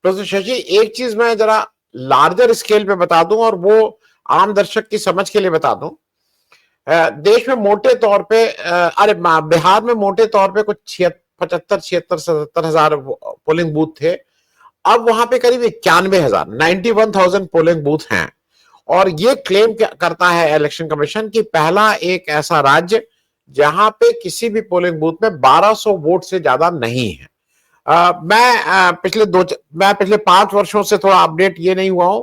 तो शशि, एक चीज मैं जरा लार्जर स्केल पे बता दूं और वो आम दर्शक की समझ के लिए बता दूं। देश में मोटे तौर पे बिहार में मोटे तौर पे कुछ 75, 76, 77 हजार पोलिंग बूथ थे। अब वहां पे करीब 91,000, 91,000 पोलिंग बूथ हैं। और ये क्लेम करता है इलेक्शन कमीशन कि पहला एक ऐसा राज्य जहां पे किसी भी पोलिंग बूथ में 1200 वोट से ज्यादा नहीं है। मैं पिछले 5 वर्षों से थोड़ा अपडेट ये नहीं हुआ हूं।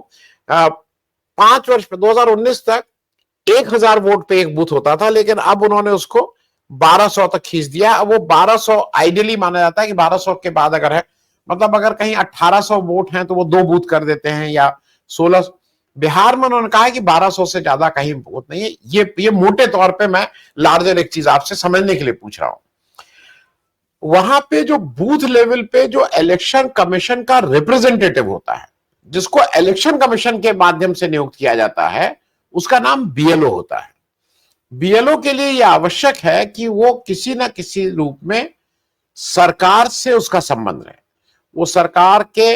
5 वर्ष 2019 तक 1,000 वोट पे एक बूथ होता था, लेकिन अब उन्होंने उसको 1200 तक खींच दिया। अब वो 1200 आइडियली माना जाता है कि 1200 के बाद अगर है, मतलब अगर कहीं 1800 वोट हैं तो वो 2 बूथ कर देते हैं या 16। बिहार में उन्होंने कहा है कि 1200 से ज्यादा कहीं वोट नहीं है। ये मोटे तौर पे मैं लार्जर एक चीज आपसे समझने के लिए पूछ रहा हूं। वहां पे जो बूथ लेवल पे जो इलेक्शन कमीशन का रिप्रेजेंटेटिव होता है, जिसको इलेक्शन कमीशन के माध्यम से नियुक्त किया जाता है, उसका नाम बीएलओ होता है। बीएलओ के लिए यह आवश्यक है कि वो किसी ना किसी रूप में सरकार से उसका संबंध रहे। वो सरकार के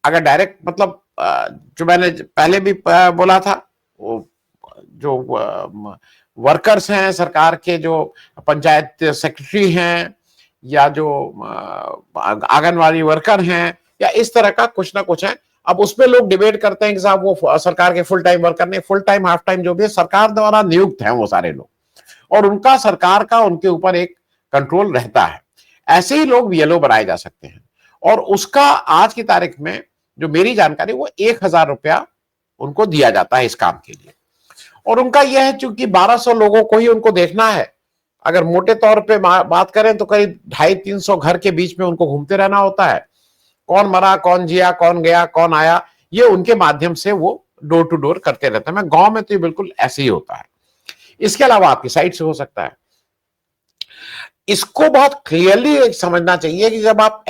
अगर डायरेक्ट, मतलब जो मैंने पहले भी बोला था, वो जो वर्कर्स हैं सरकार के, जो पंचायत सेक्रेटरी हैं या जो आंगनवाड़ी वर्कर हैं या इस तरह का कुछ ना कुछ है। अब उसमें लोग डिबेट करते हैं कि साहब वो सरकार के फुल टाइम वर्कर नहीं, फुल टाइम हाफ टाइम जो भी है सरकार द्वारा नियुक्त हैं वो सारे लोग, और उनका सरकार का उनके ऊपर एक कंट्रोल रहता है। ऐसे ही लोग बीएलओ बनाए जा सकते हैं। और उसका आज की तारीख में जो मेरी जानकारी, वो 1,000 रुपया उनको दिया जाता है इस काम के लिए। और उनका यह है, चूंकि 1200 लोगों को ही उनको देखना है, अगर मोटे तौर पे बात करें तो करीब 250-300 घर के बीच में उनको घूमते रहना होता है। कौन मरा, कौन जिया, कौन गया, कौन आया, ये उनके माध्यम से वो डोर टू डोर करते रहते हैं। मैं गांव में तो ये बिल्कुल ऐसे ही होता है। इसके अलावा आपकी साइड से हो सकता है। इसको बहुत क्लियरली समझना चाहिए कि जब आप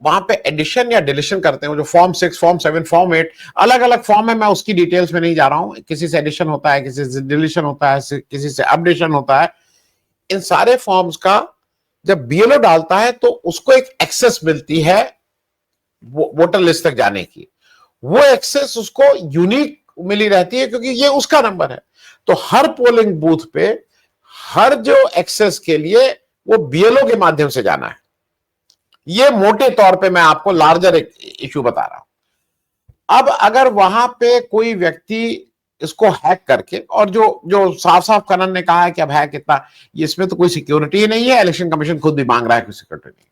वहां पे एडिशन या डिलीशन करते हैं, जो फॉर्म 6, फॉर्म 7, फॉर्म 8, अलग अलग फॉर्म है, मैं उसकी डिटेल्स में नहीं जा रहा हूं। किसी से एडिशन होता है, किसी से डिलीशन होता है, किसी से अपडेशन होता है। इन सारे फॉर्म्स का जब बीएलओ डालता है तो उसको एक एक्सेस मिलती है वोटर लिस्ट तक जाने की। वो एक्सेस उसको यूनिक मिली रहती है क्योंकि ये उसका नंबर है। तो हर पोलिंग बूथ पे हर जो एक्सेस के लिए वो बीएलओ के माध्यम से जाना है। ये मोटे तौर पे मैं आपको लार्जर इश्यू बता रहा हूं। अब अगर वहां पे कोई व्यक्ति इसको हैक करके, और जो जो साफ साफ कनन ने कहा है कि अब हैक कितना, इसमें तो कोई सिक्योरिटी ही नहीं है, इलेक्शन कमीशन खुद भी मांग रहा है कोई सिक्योरिटी नहीं।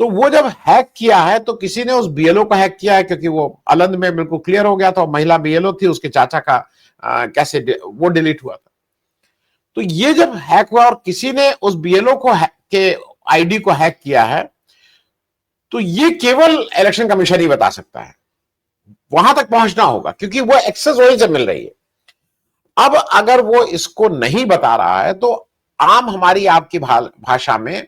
तो वो जब हैक किया है तो किसी ने उस बीएलओ को हैक किया है, क्योंकि वो अलंद में बिल्कुल क्लियर हो गया था, महिला बीएलओ थी, उसके चाचा का कैसे वो डिलीट हुआ था। तो ये जब हैक हुआ और किसी ने उस बीएलओ को के आईडी को हैक किया है, तो ये केवल इलेक्शन कमीशन ही बता सकता है। वहां तक पहुंचना होगा क्योंकि वो एक्सेस वहीं से मिल रही है। अब अगर वो इसको नहीं बता रहा है तो आम हमारी आपकी भाषा में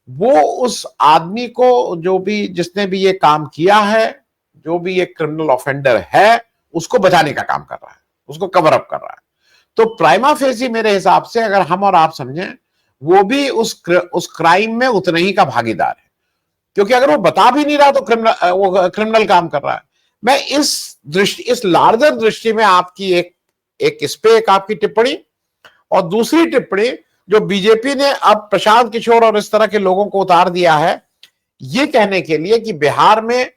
वो उस आदमी को, जो भी जिसने भी ये काम किया है, जो भी ये क्रिमिनल ऑफेंडर है, उसको बचाने का काम कर रहा है, उसको कवर अप कर रहा है। तो प्राइमा फेसी मेरे हिसाब से अगर हम और आप समझें, वो भी उस क्राइम में उतने ही का भागीदार है, क्योंकि अगर वो बता भी नहीं रहा तो क्रिमिनल काम कर रहा है। मैं इस लार्जर दृष्टि में आपकी एक इस पे एक आपकी टिप्पणी, और दूसरी टिप्पणी जो बीजेपी ने अब प्रशांत किशोर और इस तरह के लोगों को उतार दिया है, ये कहने के लिए कि बिहार में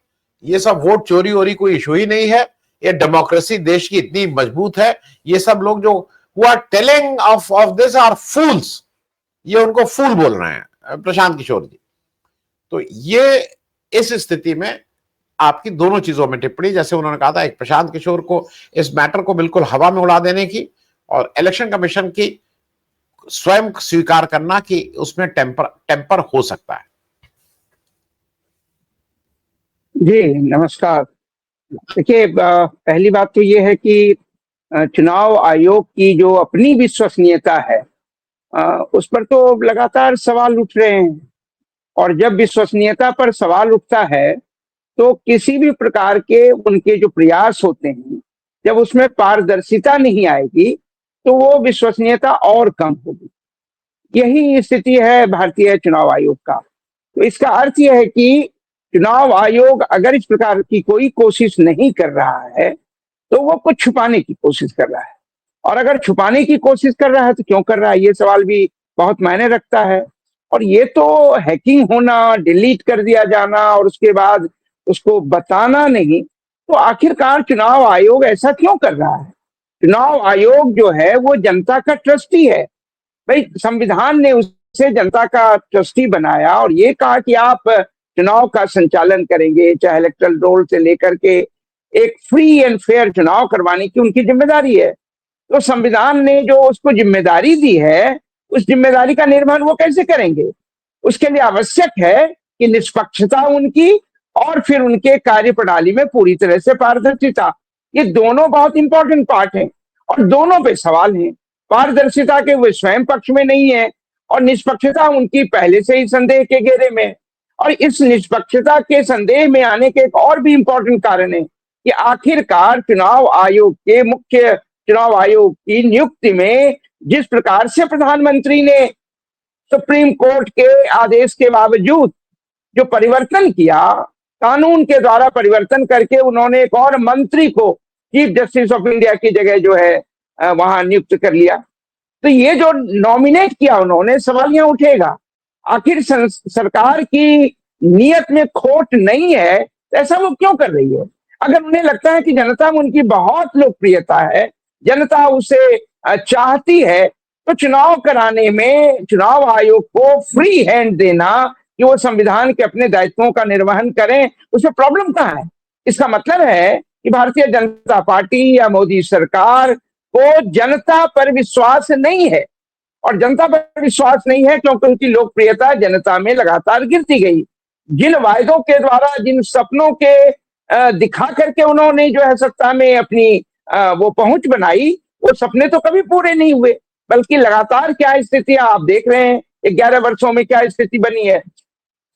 ये सब वोट चोरी वोरी कोई इशू ही नहीं है, ये डेमोक्रेसी देश की इतनी मजबूत है, ये सब लोग जो who are telling of this are fools, ये उनको फूल बोल रहे हैं प्रशांत किशोर जी। तो ये इस स्थिति में आपकी दोनों चीजों में टिप्पणी, जैसे उन्होंने कहा था, एक प्रशांत किशोर को इस मैटर को बिल्कुल हवा में उड़ा देने की, और इलेक्शन कमीशन की स्वयं स्वीकार करना कि उसमें टेम्पर हो सकता है। जी नमस्कार। देखिए, पहली बात तो ये है कि चुनाव आयोग की जो अपनी विश्वसनीयता है, उस पर तो लगातार सवाल उठ रहे हैं। और जब विश्वसनीयता पर सवाल उठता है तो किसी भी प्रकार के उनके जो प्रयास होते हैं, जब उसमें पारदर्शिता नहीं आएगी तो वो विश्वसनीयता और कम होगी। यही स्थिति है भारतीय चुनाव आयोग का। तो इसका अर्थ यह है कि चुनाव आयोग अगर इस प्रकार की कोई कोशिश नहीं कर रहा है तो वो कुछ छुपाने की कोशिश कर रहा है, और अगर छुपाने की कोशिश कर रहा है तो क्यों कर रहा है, ये सवाल भी बहुत मायने रखता है। और ये तो हैकिंग होना, डिलीट कर दिया जाना और उसके बाद उसको बताना नहीं, तो आखिरकार चुनाव आयोग ऐसा क्यों कर रहा है? चुनाव आयोग जो है वो जनता का ट्रस्टी है। भाई संविधान ने उसे जनता का ट्रस्टी बनाया और ये कहा कि आप चुनाव का संचालन करेंगे, चाहे इलेक्टोरल रोल से लेकर के एक फ्री एंड फेयर चुनाव करवाने की उनकी जिम्मेदारी है। तो संविधान ने जो उसको जिम्मेदारी दी है, उस जिम्मेदारी का निर्वहन वो कैसे करेंगे? उसके लिए आवश्यक है कि निष्पक्षता उनकी और फिर उनके कार्य प्रणाली में पूरी तरह से पारदर्शिता। ये दोनों बहुत इंपॉर्टेंट पार्ट हैं और दोनों पे सवाल हैं। पारदर्शिता के वो स्वयं पक्ष में नहीं है और निष्पक्षता उनकी पहले से ही संदेह के घेरे में। और इस निष्पक्षता के संदेह में आने के एक और भी इंपॉर्टेंट कारण है कि आखिरकार चुनाव आयोग की नियुक्ति में जिस प्रकार से प्रधानमंत्री ने सुप्रीम कोर्ट के आदेश के बावजूद जो परिवर्तन किया, कानून के द्वारा परिवर्तन करके उन्होंने एक और मंत्री को चीफ जस्टिस ऑफ इंडिया की जगह जो है वहां नियुक्त कर लिया। तो ये जो नॉमिनेट किया उन्होंने, सवाल यहां उठेगा आखिर सरकार की नीयत में खोट नहीं है तो ऐसा वो क्यों कर रही है? अगर उन्हें लगता है कि जनता में उनकी बहुत लोकप्रियता है, जनता उसे चाहती है, तो चुनाव कराने में चुनाव आयोग को फ्री हैंड देना कि वो संविधान के अपने दायित्वों का निर्वहन करें, उसमें प्रॉब्लम कहाँ है? इसका मतलब है कि भारतीय जनता पार्टी या मोदी सरकार को जनता पर विश्वास नहीं है, और जनता पर विश्वास नहीं है क्योंकि उनकी लोकप्रियता जनता में लगातार गिरती गई। जिन वायदों के द्वारा, जिन सपनों के दिखा करके उन्होंने जो है सत्ता में अपनी वो पहुंच बनाई, वो सपने तो कभी पूरे नहीं हुए, बल्कि लगातार क्या स्थितियां आप देख रहे हैं 11 वर्षों में क्या स्थिति बनी है।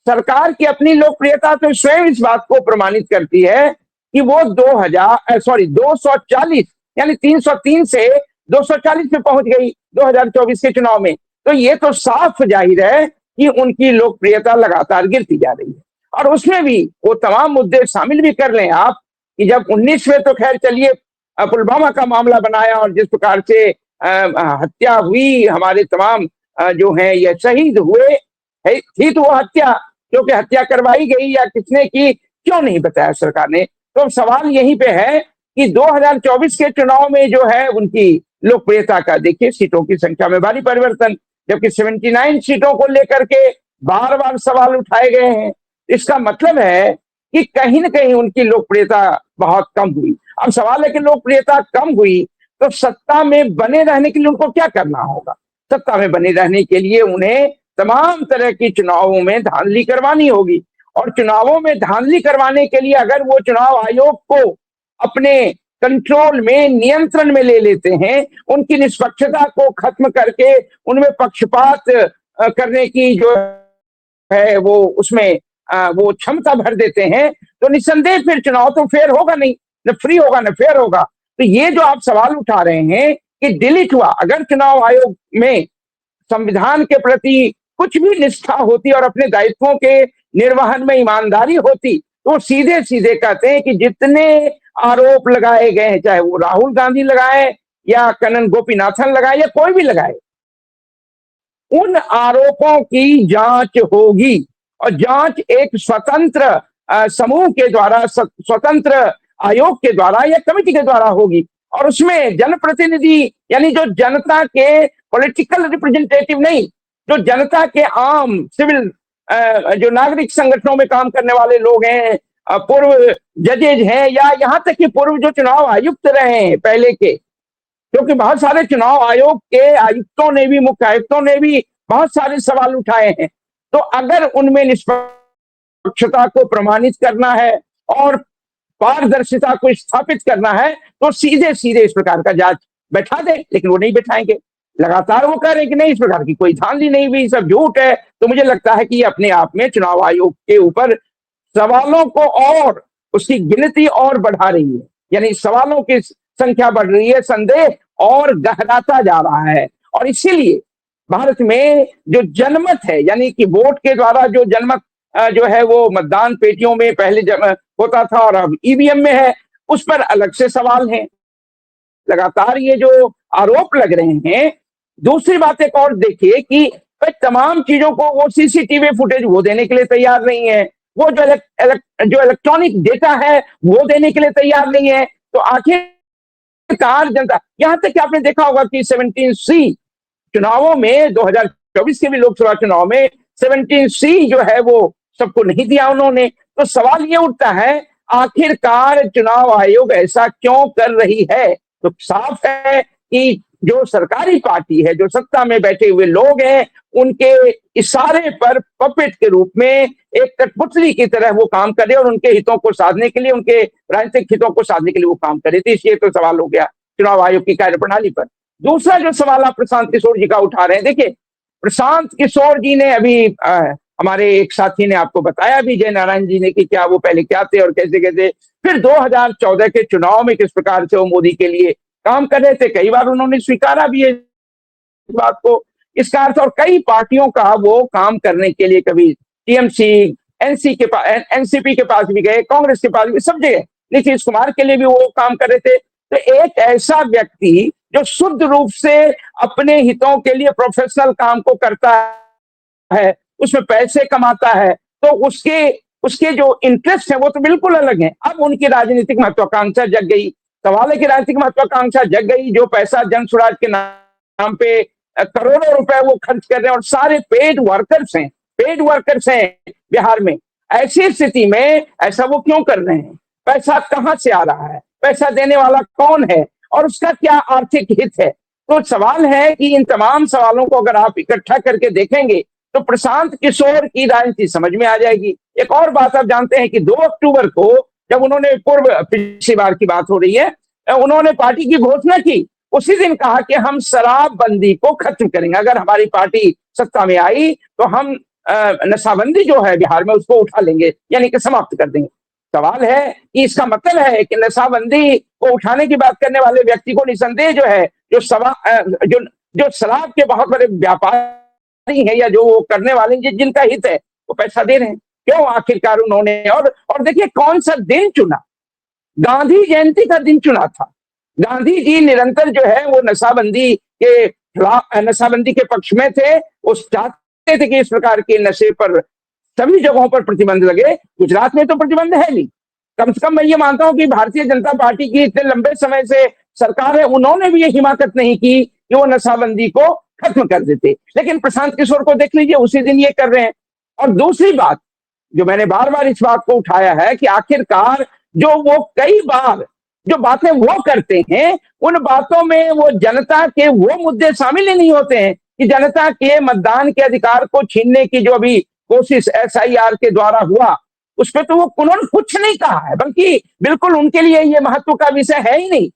सरकार की अपनी लोकप्रियता तो स्वयं इस बात को प्रमाणित करती है कि वो 240 यानी 303 से 240 पे पहुंच गई 2024 के चुनाव में। तो ये तो साफ जाहिर है कि उनकी लोकप्रियता लगातार गिरती जा रही है। और उसमें भी वो तमाम मुद्दे शामिल भी कर लें आप कि जब 19 में तो खैर चलिए पुलवामा का मामला बनाया और जिस प्रकार से हत्या हुई, हमारे तमाम जो है ये शहीद हुए, थी तो वो हत्या, क्योंकि हत्या करवाई गई या किसने की क्यों नहीं बताया सरकार ने। तो सवाल यहीं पे है कि 2024 के चुनाव में जो है उनकी लोकप्रियता का देखिए, सीटों की संख्या में भारी परिवर्तन, जबकि 79 सीटों को लेकर के बार बार सवाल उठाए गए हैं। इसका मतलब है कि कहीं ना कहीं उनकी लोकप्रियता बहुत कम हुई। अब सवाल है कि लोकप्रियता कम हुई तो सत्ता में बने रहने के लिए उनको क्या करना होगा? सत्ता में बने रहने के लिए उन्हें तमाम तरह की चुनावों में धांधली करवानी होगी, और चुनावों में धांधली करवाने के लिए अगर वो चुनाव आयोग को अपने कंट्रोल में, नियंत्रण में ले लेते हैं, उनकी निष्पक्षता को खत्म करके उनमें पक्षपात करने की जो है वो उसमें वो क्षमता भर देते हैं, तो निस्संदेह फिर चुनाव तो फेयर होगा नहीं, न फ्री होगा न फेयर होगा। तो ये जो आप सवाल उठा रहे हैं कि डिलीट हुआ, अगर चुनाव आयोग में संविधान के प्रति कुछ भी निष्ठा होती और अपने दायित्वों के निर्वहन में ईमानदारी होती, तो सीधे सीधे कहते हैं कि जितने आरोप लगाए गए हैं, चाहे वो राहुल गांधी लगाए या कन्नन गोपीनाथन लगाए या कोई भी लगाए, उन आरोपों की जांच होगी और जांच एक स्वतंत्र समूह के द्वारा, स्वतंत्र आयोग के द्वारा या कमेटी के द्वारा होगी। और उसमें जनप्रतिनिधि यानी जो जनता के पॉलिटिकल रिप्रेजेंटेटिव नहीं, जो जनता के आम सिविल जो नागरिक संगठनों में काम करने वाले लोग हैं, पूर्व जजेज हैं, या यहाँ तक कि पूर्व जो चुनाव आयुक्त रहे हैं पहले के, क्योंकि बहुत सारे चुनाव आयोग के आयुक्तों ने भी, मुख्य आयुक्तों ने भी बहुत सारे सवाल उठाए हैं। तो अगर उनमें निष्पक्षता को प्रमाणित करना है और पारदर्शिता को स्थापित करना है तो सीधे सीधे इस प्रकार का जांच बैठा दे, लेकिन वो नहीं बैठाएंगे। लगातार वो कह रहे हैं कि नहीं, इस प्रकार की कोई धांधली नहीं हुई, सब झूठ है। तो मुझे लगता है कि ये अपने आप में चुनाव आयोग के ऊपर सवालों को और उसकी गिनती और बढ़ा रही है, यानी सवालों की संख्या बढ़ रही है, संदेह और गहराता जा रहा है। और इसीलिए भारत में जो जनमत है, यानी कि वोट के द्वारा जो जनमत जो है वो मतदान पेटियों में पहले होता था और अब ईवीएम में है, उस पर अलग से सवाल हैं। लगातार ये जो आरोप लग रहे हैं। दूसरी बात एक और देखिए कि भाई तमाम चीजों को वो सीसीटीवी फुटेज वो देने के लिए तैयार नहीं है, वो जो जो इलेक्ट्रॉनिक डेटा है वो देने के लिए तैयार नहीं है। तो आखिरकार जनता, यहां तक कि आपने देखा होगा कि 17C चुनावों में 2024 के भी लोकसभा चुनाव में 17C जो है वो सबको नहीं दिया उन्होंने। तो सवाल ये उठता है आखिरकार चुनाव आयोग ऐसा क्यों कर रही है? तो साफ है कि जो सरकारी पार्टी है, जो सत्ता में बैठे हुए लोग हैं, उनके इशारे पर पपेट के रूप में एक कठपुतली की तरह वो काम करे और उनके हितों को साधने के लिए, उनके राजनीतिक हितों को साधने के लिए वो काम करे। तो इसलिए तो सवाल हो गया चुनाव आयोग की कार्यप्रणाली पर। दूसरा जो सवाल आप प्रशांत किशोर जी का उठा रहे हैं, देखिए प्रशांत किशोर जी ने अभी हमारे एक साथी ने आपको बताया भी, जय नारायण जी ने, कि क्या वो पहले क्या थे और कैसे कैसे फिर 2014 के चुनाव में किस प्रकार से वो मोदी के लिए काम कर रहे थे। कई बार उन्होंने स्वीकारा भी है इस बात को। इसका अर्थ, और कई पार्टियों का वो काम करने के लिए कभी टीएमसी, एनसीपी के पास भी गए, कांग्रेस के पास भी, सब जगह नीतीश कुमार के लिए भी वो काम कर रहे थे। तो एक ऐसा व्यक्ति जो शुद्ध रूप से अपने हितों के लिए प्रोफेशनल काम को करता है, उसमें पैसे कमाता है, तो उसके उसके जो इंटरेस्ट है वो तो बिल्कुल अलग है। अब उनकी राजनीतिक महत्वाकांक्षा जग गई। सवाल है कि राजनीतिक महत्वाकांक्षा जग गई, जो पैसा जन स्वराज के नाम पे करोड़ों रुपए वो खर्च कर रहे हैं और सारे पेड वर्कर्स हैं बिहार में। ऐसी स्थिति में ऐसा वो क्यों कर रहे हैं? पैसा कहां से आ रहा है? पैसा देने वाला कौन है और उसका क्या आर्थिक हित है? तो सवाल है कि इन तमाम सवालों को अगर आप इकट्ठा करके देखेंगे तो प्रशांत किशोर की राजनीति समझ में आ जाएगी। एक और बात आप जानते हैं कि 2 अक्टूबर को जब उन्होंने, पिछली बार की बात हो रही है, उन्होंने पार्टी की घोषणा की, उसी दिन कहा कि हम शराबबंदी को खत्म करेंगे, अगर हमारी पार्टी सत्ता में आई तो हम नशाबंदी जो है बिहार में उसको उठा लेंगे, यानी कि समाप्त कर देंगे। सवाल है कि इसका मतलब है कि नशाबंदी को उठाने की बात करने वाले व्यक्ति को निसंदेह जो है, जो शराब के बहुत बड़े व्यापारी है या जो वो करने वाले जिनका हित है, वो पैसा दे रहे हैं। क्यों आखिरकार उन्होंने, और देखिए कौन सा दिन चुना, गांधी जयंती का दिन चुना था। गांधी जी निरंतर जो है वो नशाबंदी के खिलाफ, नशाबंदी के पक्ष में थे। वो चाहते थे कि इस प्रकार के नशे पर सभी जगहों पर प्रतिबंध लगे। गुजरात में तो प्रतिबंध है नहीं। कम से कम मैं ये मानता हूं कि भारतीय जनता पार्टी की इतने लंबे समय से सरकार है, उन्होंने भी ये हिमाकत नहीं की कि वो नशाबंदी को खत्म कर देते। लेकिन प्रशांत किशोर को देख लीजिए, उसी दिन ये कर रहे हैं। और दूसरी बात जो मैंने बार बार इस बात को उठाया है कि आखिरकार जो वो कई बार जो बातें वो करते हैं, उन बातों में वो जनता के वो मुद्दे शामिल ही नहीं होते हैं कि जनता के मतदान के अधिकार को छीनने की जो अभी कोशिश एसआईआर के द्वारा हुआ, उस पर तो वो उन्होंने कुछ नहीं कहा है, बल्कि बिल्कुल उनके लिए ये महत्व का विषय है ही नहीं।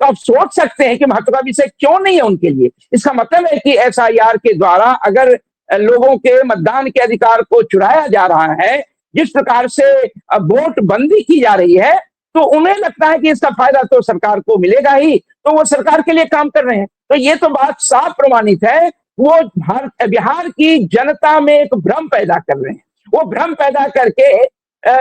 तो आप सोच सकते हैं कि महत्व का विषय क्यों नहीं है उनके लिए। इसका मतलब है कि एसआईआर के द्वारा अगर लोगों के मतदान के अधिकार को चुराया जा रहा है, जिस प्रकार से वोट बंदी की जा रही है, तो उन्हें लगता है कि इसका फायदा तो सरकार को मिलेगा ही, तो वो सरकार के लिए काम कर रहे हैं। तो ये तो बात साफ प्रमाणित है, वो बिहार की जनता में एक भ्रम पैदा कर रहे हैं। वो भ्रम पैदा करके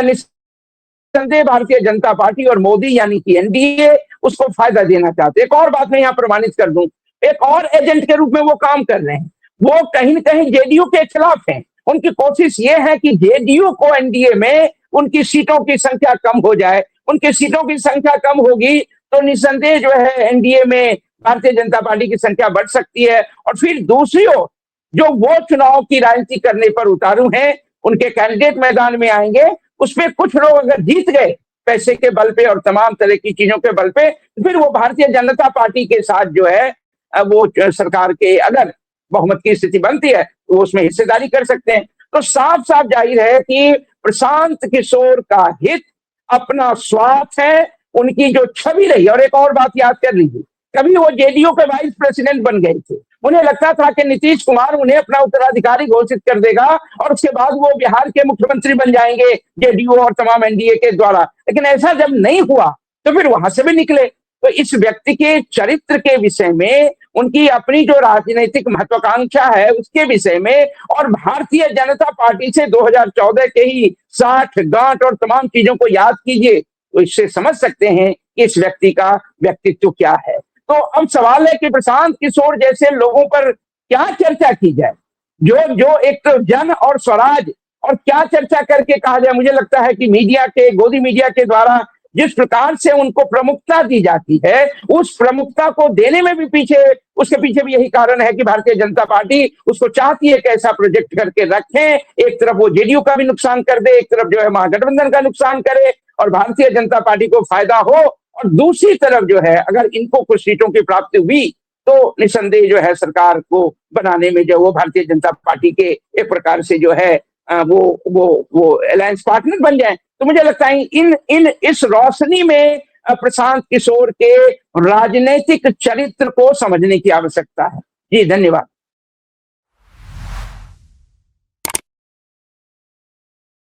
निस्संदेह भारतीय जनता पार्टी और मोदी यानी कि एनडीए उसको फायदा देना चाहते हैं। एक और बात मैं यहाँ प्रमाणित कर दूं, एक और एजेंट के रूप में वो काम कर रहे हैं। वो कहीं न कहीं जेडीयू के खिलाफ हैं। उनकी कोशिश ये है कि जेडीयू को एनडीए में उनकी सीटों की संख्या कम हो जाए। उनकी सीटों की संख्या कम होगी तो निस्संदेह जो है एनडीए में भारतीय जनता पार्टी की संख्या बढ़ सकती है। और फिर दूसरी ओर जो वो चुनाव की राजनीति करने पर उतारू हैं, उनके कैंडिडेट मैदान में आएंगे, उसमें कुछ लोग अगर जीत गए पैसे के बल पे और तमाम तरह की चीजों के बल पे, फिर वो भारतीय जनता पार्टी के साथ जो है वो सरकार के अगर बहुमत की स्थिति बनती है तो उसमें हिस्सेदारी कर सकते हैं। तो साफ साफ जाहिर है कि प्रशांत किशोर का हित अपना स्वार्थ है, उनकी जो छवि रही। और एक और बात याद कर लीजिए, कभी वो जेडीयू के वाइस प्रेसिडेंट बन गए थे, उन्हें लगता था कि नीतीश कुमार उन्हें अपना उत्तराधिकारी घोषित कर देगा और उसके बाद वो बिहार के मुख्यमंत्री बन जाएंगे जेडीयू और तमाम एनडीए के द्वारा। लेकिन ऐसा जब नहीं हुआ तो फिर वहां से भी निकले। तो इस व्यक्ति के चरित्र के विषय में उनकी अपनी जो राजनीतिक महत्वाकांक्षा है उसके विषय में, और भारतीय जनता पार्टी से 2014 के ही 60 गांठ और तमाम चीजों को याद कीजिए, तो इससे समझ सकते हैं कि इस व्यक्ति का व्यक्तित्व क्या है। तो अब सवाल है कि प्रशांत किशोर जैसे लोगों पर क्या चर्चा की जाए, जो जो एक तो जन और स्वराज, और क्या चर्चा करके कहा जाए। मुझे लगता है कि मीडिया के, गोदी मीडिया के द्वारा जिस प्रकार से उनको प्रमुखता दी जाती है, उस प्रमुखता को देने में भी उसके पीछे भी यही कारण है कि भारतीय जनता पार्टी उसको चाहती है कि ऐसा प्रोजेक्ट करके रखें, एक तरफ वो जेडीयू का भी नुकसान कर दे, एक तरफ जो है महागठबंधन का नुकसान करे और भारतीय जनता पार्टी को फायदा हो, और दूसरी तरफ जो है अगर इनको कुछ सीटों की प्राप्ति हुई तो निसंदेह जो है सरकार को बनाने में जो वो भारतीय जनता पार्टी के एक प्रकार से जो है वो अलायंस पार्टनर बन जाए। तो मुझे लगता है इस रोशनी में प्रशांत किशोर के राजनीतिक चरित्र को समझने की आवश्यकता है। जी धन्यवाद।